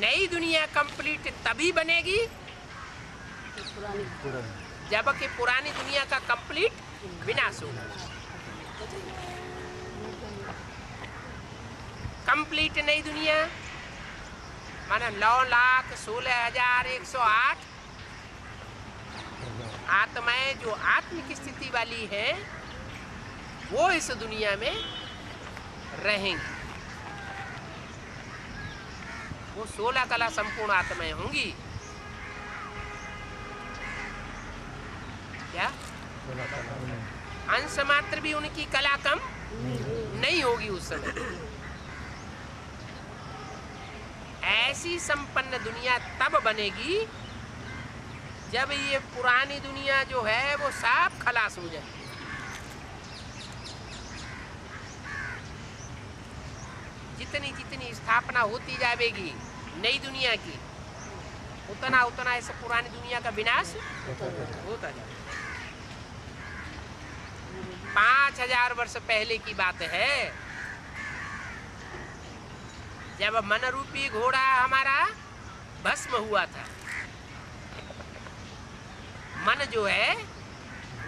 नई दुनिया कंप्लीट तभी बनेगी जबकि पुरानी दुनिया का कंप्लीट विनाश होगा। कंप्लीट नई दुनिया माना 9,16,108 आत्माएं जो आत्मिक स्थिति वाली हैं वो इस दुनिया में रहेंगी। वो 16 कला संपूर्ण आत्माएं होंगी। क्या अंश मात्र भी उनकी कला कम नहीं होगी उस समय। ऐसी संपन्न दुनिया तब बनेगी जब ये पुरानी दुनिया जो है वो साफ खलास हो जाए। जितनी जितनी स्थापना होती जाएगी नई दुनिया की उतना उतना इस पुरानी दुनिया का विनाश होता जाए। 5,000 वर्ष पहले की बात है जब मन रूपी घोड़ा हमारा भस्म हुआ था। मन जो है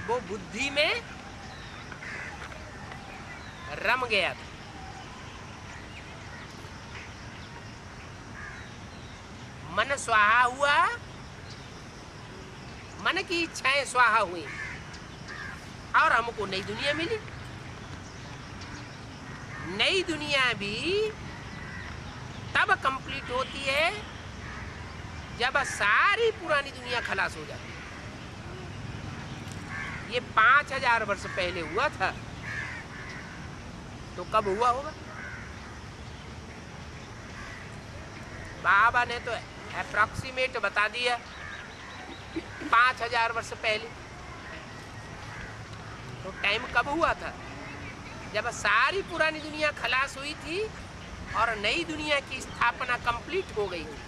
वो बुद्धि में रम गया था। मन स्वाहा हुआ, मन की इच्छाएं स्वाहा हुई और हमको नई दुनिया मिली। नई दुनिया भी तब कंप्लीट होती है जब सारी पुरानी दुनिया खलास हो जाती है। ये 5,000 वर्ष पहले हुआ था तो कब हुआ होगा? बाबा ने तो अप्रॉक्सीमेट बता दिया 5,000 वर्ष पहले। तो टाइम कब हुआ था? जब सारी पुरानी दुनिया खलास हुई थी और नई दुनिया की स्थापना कंप्लीट हो गई थी।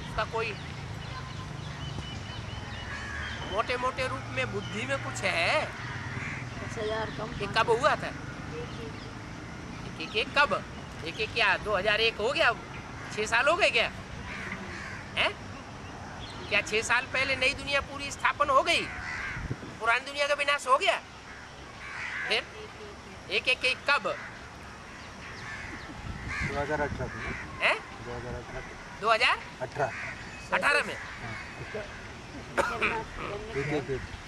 उसका कोई मोटे मोटे रूप में बुद्धि में कुछ है कि कब हुआ था? एक कब? एक क्या 2001 हो गया? 6 साल हो गए क्या? हैं? क्या 6 साल पहले नई दुनिया पूरी स्थापन हो गई? पुरानी दुनिया का विनाश हो गया? फिर एक कब? 2018 हैं? 2018 में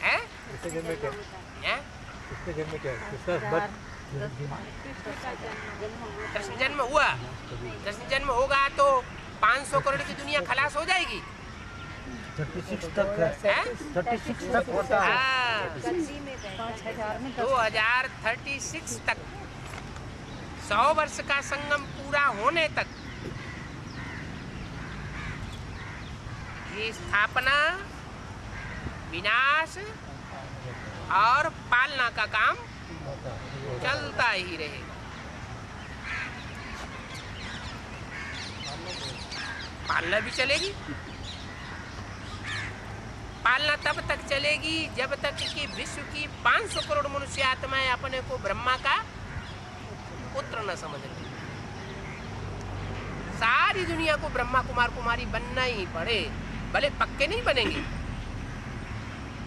हैं? कृष्ण जन्म हुआ। कृष्ण जन्म होगा तो 500 करोड़ की दुनिया खलास हो जाएगी। 36 तक है। 36 तक होता है। 2036 तक 100 वर्ष का संगम पूरा होने तक ये स्थापना, विनाश और पालना का काम चलता ही रहेगा। पालना भी चलेगी। पालना तब तक चलेगी जब तक कि विश्व की 500 करोड़ मनुष्य आत्माएं अपने को ब्रह्मा का पुत्र न समझ ले। सारी दुनिया को ब्रह्मा कुमार कुमारी बनना ही पड़े। भले पक्के नहीं बनेंगे,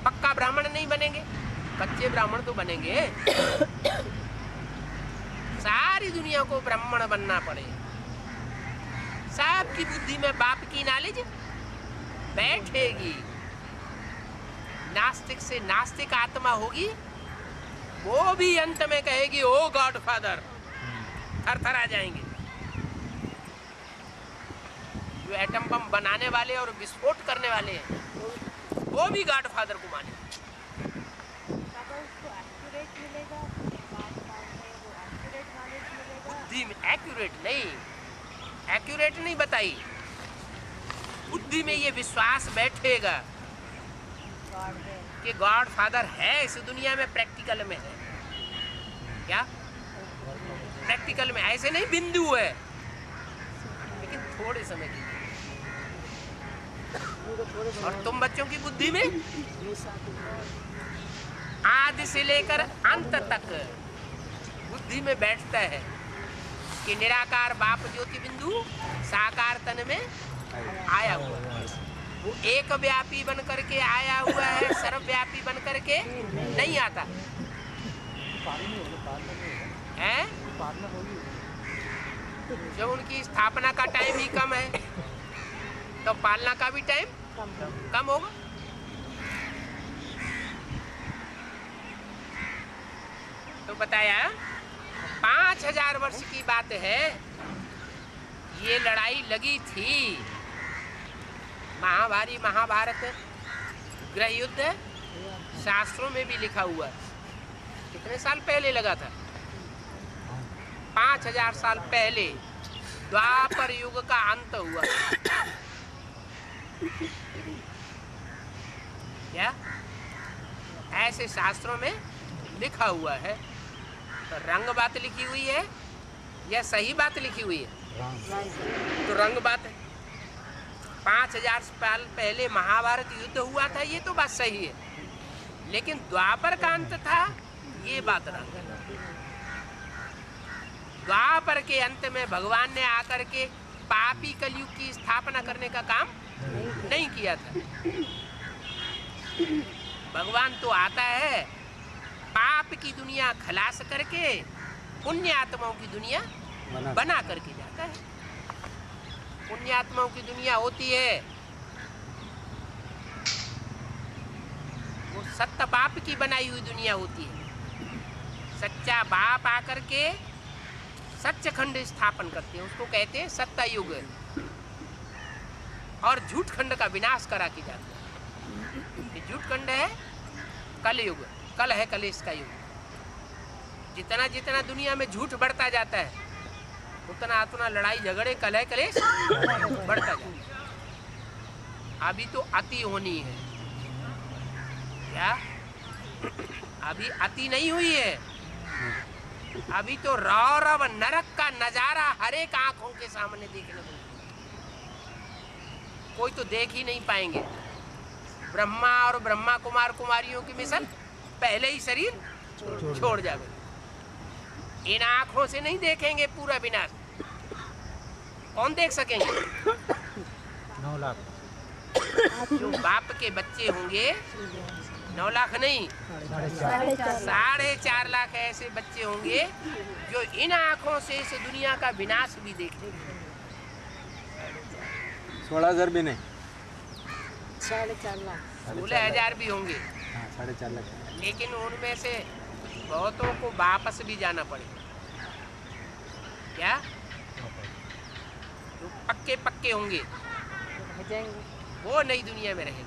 पक्का ब्राह्मण नहीं बनेंगे, कच्चे ब्राह्मण तो बनेंगे। सारी दुनिया को ब्राह्मण बनना पड़े। सबकी बुद्धि में बाप की नॉलेज बैठेगी। नास्तिक से नास्तिक आत्मा होगी, वो भी अंत में कहेगी ओ गॉड फादर, थर-थर आ जाएंगे। जो एटम बम बनाने वाले और विस्फोट करने वाले हैं वो भी गॉड फादर को माने। बुद्धि में एक्यूरेट नहीं बताई। बुद्धि में ये विश्वास बैठेगा कि गॉड फादर है इस दुनिया में, प्रैक्टिकल में है। क्या प्रैक्टिकल में? ऐसे नहीं बिंदु है, लेकिन थोड़े समय के लिए। और तुम बच्चों की बुद्धि में आदि से लेकर अंत तक बुद्धि में बैठता है कि निराकार बाप ज्योति बिंदु साकार तन में आया हुआ है। वो एक व्यापी बन करके आया हुआ है, सर्वव्यापी बन करके नहीं आता है। जब उनकी स्थापना का टाइम ही कम है तो पालना का भी टाइम कम होगा। तो बताया 5000 वर्ष की बात है, ये लड़ाई लगी थी। महाभारत गृह युद्ध शास्त्रों में भी लिखा हुआ है। कितने साल पहले लगा था? 5000 साल पहले द्वापर युग का अंत हुआ। क्या ऐसे शास्त्रों में लिखा हुआ है? तो रंग बात लिखी हुई है या सही बात लिखी हुई है? तो रंग बात है। 5000 साल पहले महाभारत युद्ध हुआ था, ये तो बात सही है, लेकिन द्वापर का अंत था, ये बात रंग है। द्वापर के अंत में भगवान ने आकर के पापी कलयुग की स्थापना करने का काम नहीं किया था। भगवान तो आता है पाप की दुनिया खलास करके पुण्य आत्माओं की दुनिया बना करके जाता है। पुण्य आत्माओं की दुनिया होती है वो सत्य बाप की बनाई हुई दुनिया होती है। सच्चा बाप आकर के सच्चखंड स्थापन करते हैं, उसको कहते हैं सत्ता युग, और झूठ खंड का विनाश करा के जाते हैं। ये झूठ खंड है कल युग, कल है कलेश का युग। जितना जितना दुनिया में झूठ बढ़ता जाता है उतना उतना लड़ाई झगड़े कलह कलेश बढ़ता जाता है। अभी तो अति होनी है। क्या अभी अति नहीं हुई है? अभी तो रौरव नरक का नजारा हर एक आंखों के सामने देखने को कोई तो देख ही नहीं पाएंगे। ब्रह्मा और ब्रह्मा कुमार कुमारियों की मिशन पहले ही शरीर छोड़ जावे। इन आंखों से नहीं देखेंगे पूरा विनाश। कौन देख सकेंगे? 9 लाख जो बाप के बच्चे होंगे, 9 लाख नहीं 4.5 लाख ऐसे बच्चे होंगे जो इन आंखों से इस दुनिया का विनाश भी देख लेंगे। 16,000 भी नहीं, 4.5 लाख 16,000 भी होंगे, 4.5 लाख। लेकिन उनमें से बहुतों को वापस भी जाना पड़ेगा। क्या जो पक्के पक्के होंगे वो नई दुनिया में रहेंगे।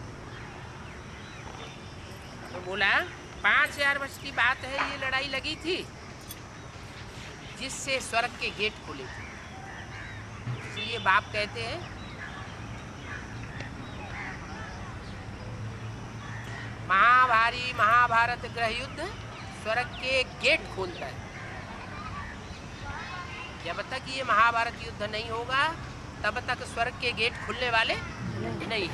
तो बोला 5000 वर्ष की बात है, ये लड़ाई लगी थी जिससे स्वर्ग के गेट खुले थे। इसलिए बाप कहते हैं महाभारत गृह युद्ध स्वर्ग के गेट खोलता है। जब तक ये महाभारत युद्ध नहीं होगा तब तक स्वर्ग के गेट खुलने वाले नहीं।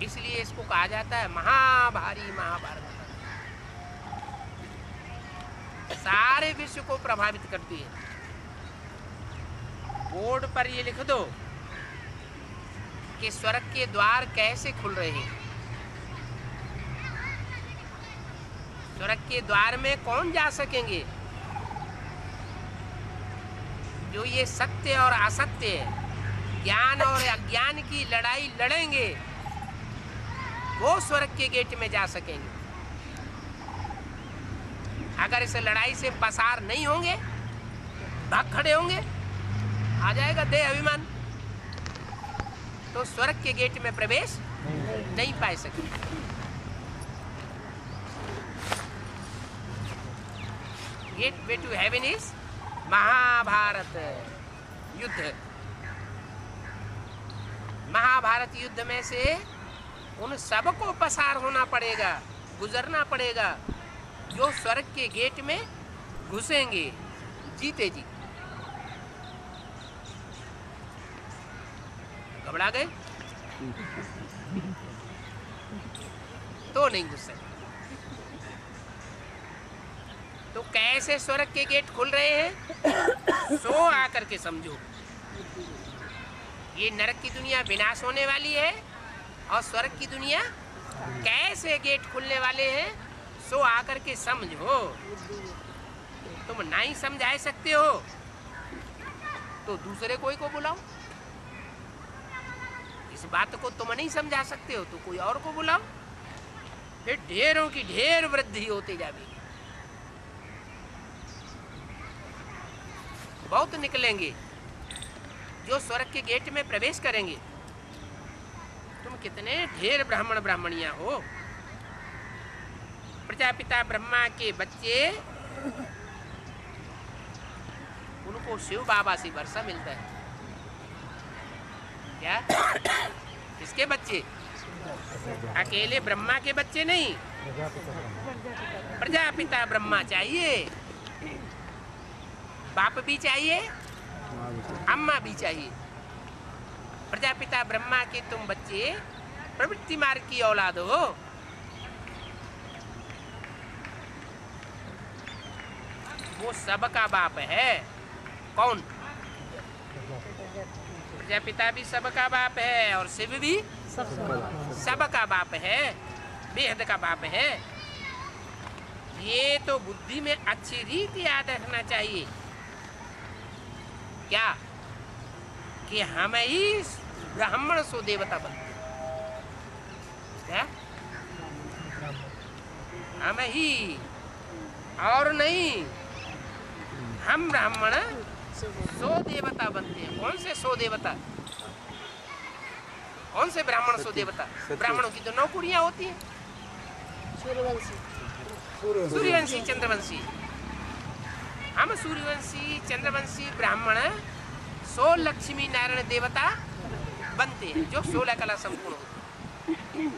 इसलिए इसको कहा जाता है महाभारत। सारे विश्व को प्रभावित करती है। बोर्ड पर ये लिख दो कि स्वर्ग के द्वार कैसे खुल रहे हैं। स्वर्ग के द्वार में कौन जा सकेंगे? जो ये सत्य और असत्य, ज्ञान और अज्ञान की लड़ाई लड़ेंगे वो स्वर्ग के गेट में जा सकेंगे। अगर इस लड़ाई से पसार नहीं होंगे, भाग खड़े होंगे, आ जाएगा देह अभिमान, तो स्वर्ग के गेट में प्रवेश नहीं पा सकेंगे। Gateway to heaven is Mahabharat युद्ध। महाभारत युद्ध में से उन सबको पसार होना पड़ेगा, गुजरना पड़ेगा जो स्वर्ग के गेट में घुसेंगे जीते जी। घबरा गए तो नहीं घुस सकते। तो कैसे स्वर्ग के गेट खुल रहे हैं सो आकर के समझो। ये नरक की दुनिया विनाश होने वाली है और स्वर्ग की दुनिया कैसे गेट खुलने वाले हैं सो आकर के समझो। तुम नहीं समझा सकते हो तो दूसरे कोई को बुलाओ। इस बात को तुम नहीं समझा सकते हो तो कोई और को बुलाओ, फिर ढेरों की ढेर वृद्धि होती जाएगी। बहुत निकलेंगे जो स्वर्ग के गेट में प्रवेश करेंगे। तुम कितने ढेर ब्राह्मण ब्राह्मणियां हो। प्रजापिता ब्रह्मा के बच्चे, उनको शिव बाबा से वर्षा मिलता है। क्या? किसके बच्चे? अकेले ब्रह्मा के बच्चे नहीं, प्रजापिता ब्रह्मा चाहिए, बाप भी चाहिए, अम्मा भी चाहिए। प्रजापिता ब्रह्मा के तुम बच्चे प्रवृत्ति मार्ग की औलाद हो। वो सबका बाप है। कौन? प्रजापिता भी सबका बाप है और शिव भी सबका बाप है, बेहद का बाप है। ये तो बुद्धि में अच्छी रीति याद रखना चाहिए। क्या? कि हम ही ब्राह्मण सो देवता बनते। क्या? हम ही और नहीं, हम ब्राह्मण सो देवता बनते हैं। कौन से सो देवता? कौन से ब्राह्मण सो देवता? ब्राह्मणों की तो 9 कुड़ियां होती हैं। सूर्यवंशी चंद्रवंशी। हम सूर्यवंशी चंद्रवंशी ब्राह्मण सो लक्ष्मी नारायण देवता बनते हैं, जो 16 कला संपूर्ण होते हैं।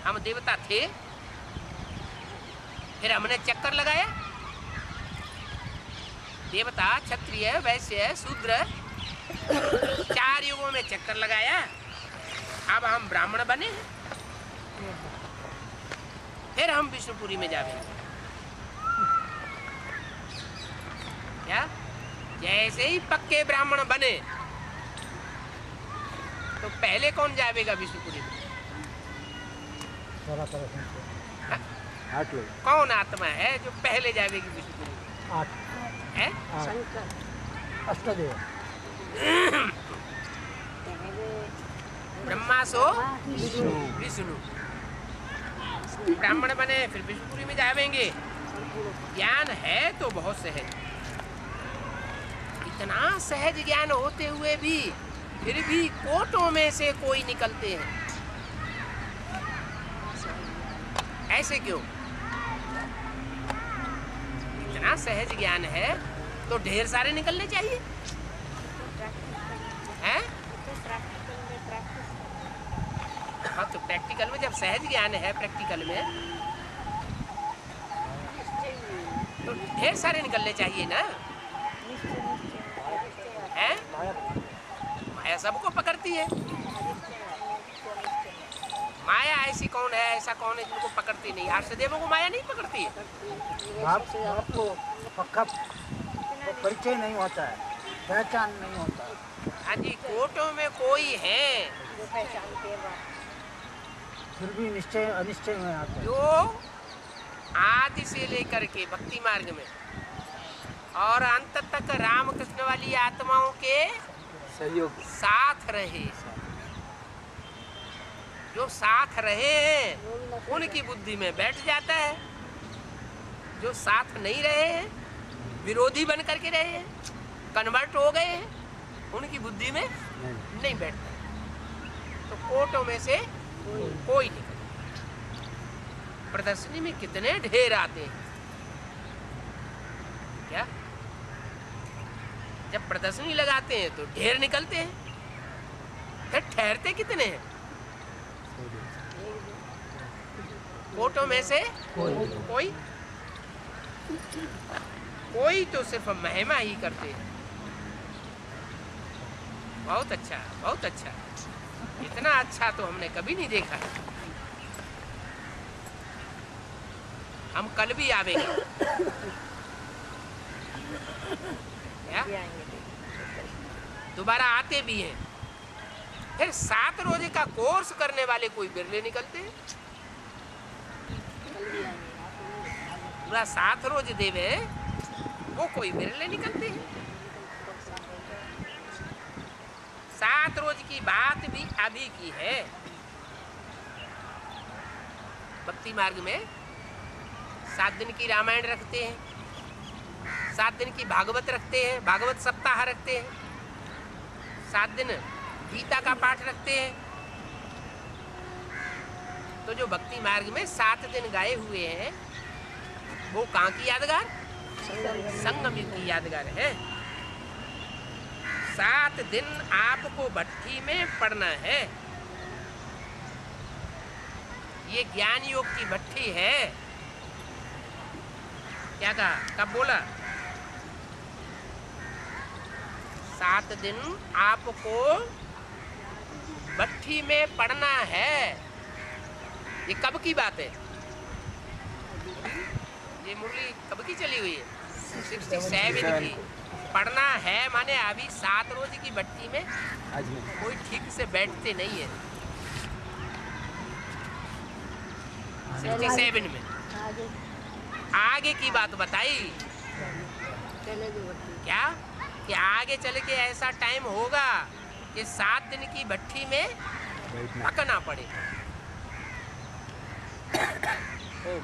हम देवता थे, फिर हमने चक्कर लगाया। देवता, क्षत्रिय, वैश्य, शूद्र 4 युगों में चक्कर लगाया। अब हम ब्राह्मण बने, फिर हम विष्णुपुरी में जाएंगे। क्या? जैसे ही पक्के ब्राह्मण बने तो पहले कौन जाएगा विष्णुपुरी में? 8 लोग। कौन आत्मा है जो पहले जाएगी विष्णुपुरी में? 8 है? अष्टदेव। ब्रह्मा सो विष्णु। ब्राह्मण बने फिर विष्णुपुरी में जाएंगे। ज्ञान है तो बहुत सहज, इतना सहज ज्ञान होते हुए भी फिर भी कोटों में से कोई निकलते हैं। ऐसे क्यों? इतना सहज ज्ञान है तो ढेर सारे निकलने चाहिए। हैं? हाँ, तो प्रैक्टिकल में जब सहज ज्ञान है, प्रैक्टिकल में तो ढेर सारे निकलने चाहिए ना। हैं? माया सबको पकड़ती है। माया ऐसी कौन है, ऐसा कौन है जिनको पकड़ती नहीं? हर्षदेवों को माया नहीं पकड़ती है। आपको पक्का परिचय नहीं होता है, पहचान नहीं होता है। हाँ जी, कोटों में कोई है फिर भी निश्चय अनिश्चय में आता है। जो आदि से लेकर के भक्ति मार्ग में और अंत तक रामकृष्ण वाली आत्माओं के सहयोग साथ रहे। जो साथ रहे हैं उनकी बुद्धि में बैठ जाता है। जो साथ नहीं रहे हैं, विरोधी बन करके रहे हैं, कन्वर्ट हो गए हैं, उनकी बुद्धि में नहीं बैठता। तो कोटों में से कोई नहीं। प्रदर्शनी में कितने ढेर आते हैं। क्या? जब प्रदर्शनी लगाते हैं तो ढेर निकलते हैं, फिर ठहरते कितने हैं? कोटों में से कोई कोई तो सिर्फ महिमा ही करते हैं। बहुत अच्छा, बहुत अच्छा। इतना अच्छा तो हमने कभी नहीं देखा। हम कल भी आवेंगे। क्या दोबारा आते भी हैं। फिर 7 रोज का कोर्स करने वाले कोई बिरले निकलते हैं। पूरा 7 रोज देवे वो कोई बिरले निकलते हैं। 7 रोज की बात भी अभी की है। भक्ति मार्ग में 7 दिन की रामायण रखते हैं, 7 दिन की भागवत रखते हैं, भागवत सप्ताह रखते हैं, 7 दिन गीता का पाठ रखते हैं। तो जो भक्ति मार्ग में 7 दिन गाए हुए हैं वो कहाँ की यादगार? संगम युग की यादगार है। 7 दिन आपको भट्ठी में पड़ना है। ये ज्ञान योग की भट्ठी है। क्या कहा? कब बोला? 7 दिन आपको भट्ठी में पड़ना है। ये कब की बात है? ये मुरली कब की चली हुई है? 67 की। पढ़ना है माने अभी 7 रोज की भट्टी में आज नहीं। कोई ठीक से बैठते नहीं है। 67 में आगे की बात बताई क्या कि आगे चल के ऐसा टाइम होगा कि 7 दिन की भट्टी में बैठना। पकना पड़ेगा। ओम